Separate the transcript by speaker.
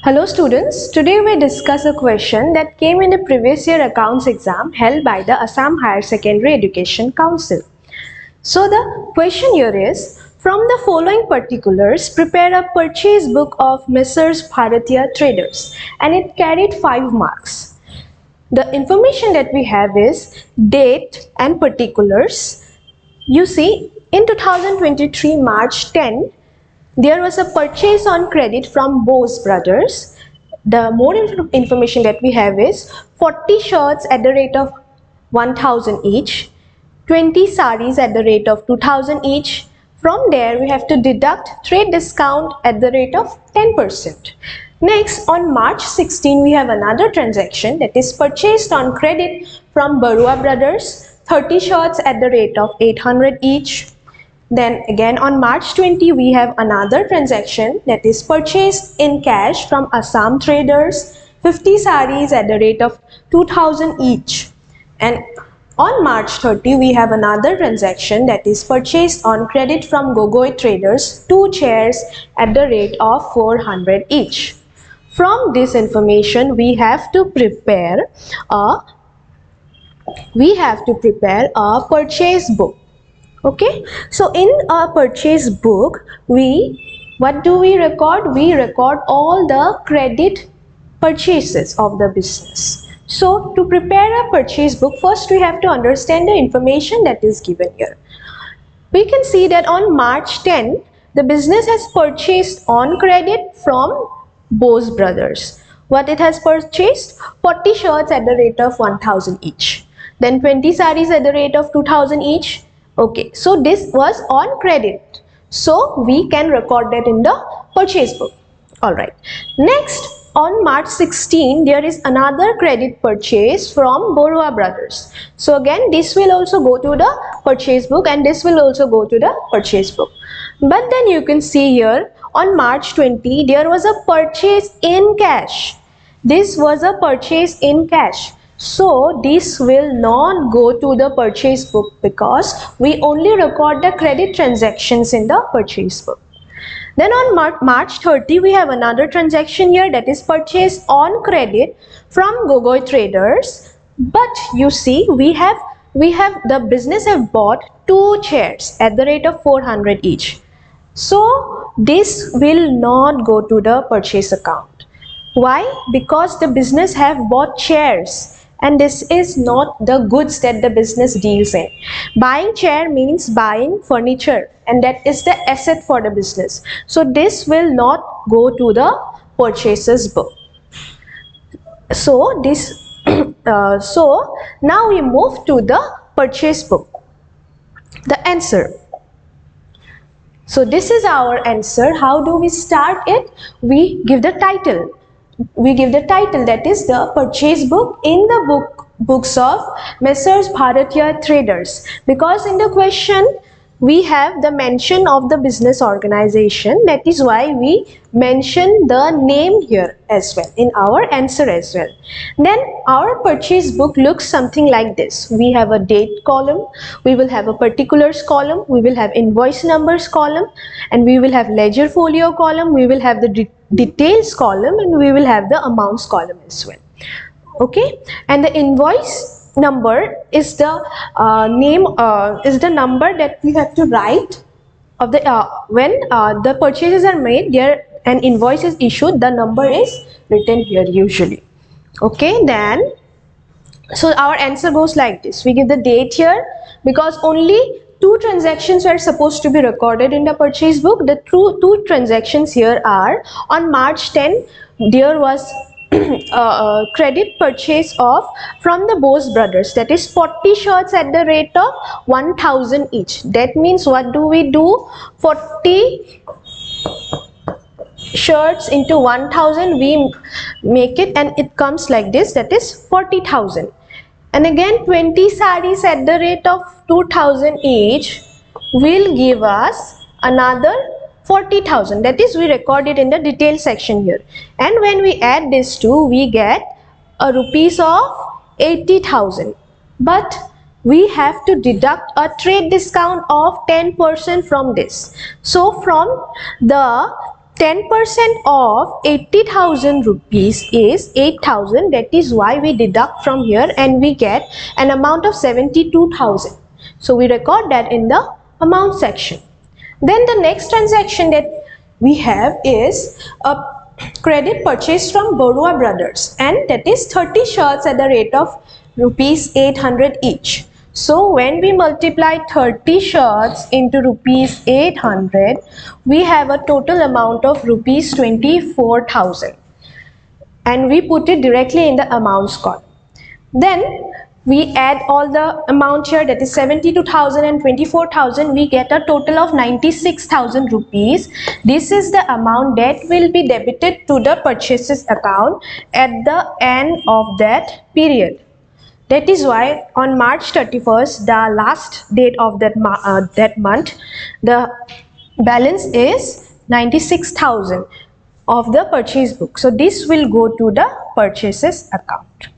Speaker 1: Hello students, today we discuss a question that came in the previous year accounts exam held by the Assam Higher Secondary Education Council. So the question here is, from the following particulars, prepare a purchase book of Messrs. Bharatiya Traders, and it carried 5 marks. The information that we have is date and particulars. You see, in 2023 March 10, there was a purchase on credit from Bose Brothers. The more information that we have is 40 shirts at the rate of 1000 each, 20 saris at the rate of 2000 each. From there we have to deduct trade discount at the rate of 10%. Next, on March 16 we have another transaction that is purchased on credit from Barua Brothers, 30 shirts at the rate of 800 each. Then again on March 20 we have another transaction that is purchased in cash from Assam Traders, 50 saris at the rate of 2000 each. And on March 30 we have another transaction that is purchased on credit from Gogoi Traders, 2 chairs at the rate of 400 each. From this information we have to prepare a purchase book. Okay, so in a purchase book, what do we record? We record all the credit purchases of the business. So to prepare a purchase book, first we have to understand the information that is given here. We can see that on March 10, the business has purchased on credit from Bose Brothers. What it has purchased? 40 shirts at the rate of 1000 each. Then 20 saris at the rate of 2000 each. Okay, so this was on credit, so we can record that in the purchase book. Alright, next on March 16 there is another credit purchase from Barua Brothers. So again this will also go to the purchase book and this will also go to the purchase book. But then you can see here on March 20 there was a purchase in cash. This was a purchase in cash. So this will not go to the purchase book because we only record the credit transactions in the purchase book. Then on March 30 we have another transaction here that is purchased on credit from Gogoi Traders. But you see the business have bought 2 chairs at the rate of 400 each. So this will not go to the purchase account. Why? Because the business have bought chairs. And this is not the goods that the business deals in. Buying chair means buying furniture, and that is the asset for the business. So this will not go to the purchases book. So so now we move to the purchase book. The answer. So this is our answer. How do we start it? We give the title. We give the title, that is the purchase book in the books of Messrs. Bharatiya Traders, because in the question we have the mention of the business organization. That is why we mention the name here as well in our answer as well. Then our purchase book looks something like this. We have a date column, we will have a particulars column, we will have invoice numbers column, and we will have ledger folio column, we will have the details column, and we will have the amounts column as well. Okay, and the invoice number is the number that we have to write of the when the purchases are made, there an invoice is issued, the number is written here usually. Okay, then so our answer goes like this. We give the date here because only 2 transactions were supposed to be recorded in the purchase book. The two transactions here are on March 10 there was credit purchase from the Bose Brothers, that is 40 shirts at the rate of 1000 each. That means what do we do? 40 shirts into 1000, we make it and it comes like this, that is 40,000. And again 20 saris at the rate of 2000 each will give us another 40,000. That is, we record it in the detail section here. And when we add these two, we get a rupees of 80,000. But we have to deduct a trade discount of 10% from this. So from the 10% of 80,000 rupees is 8,000. That is why we deduct from here and we get an amount of 72,000. So we record that in the amount section. Then the next transaction that we have is a credit purchase from Borua Brothers, and that is 30 shirts at the rate of rupees 800 each. So when we multiply 30 shirts into rupees 800, we have a total amount of rupees 24,000, and we put it directly in the amounts column. Then we add all the amount here, that is 72,000 and 24,000. We get a total of 96,000 rupees. This is the amount that will be debited to the purchases account at the end of that period. That is why on March 31st, the last date of that month, the balance is 96,000 of the purchase book. So this will go to the purchases account.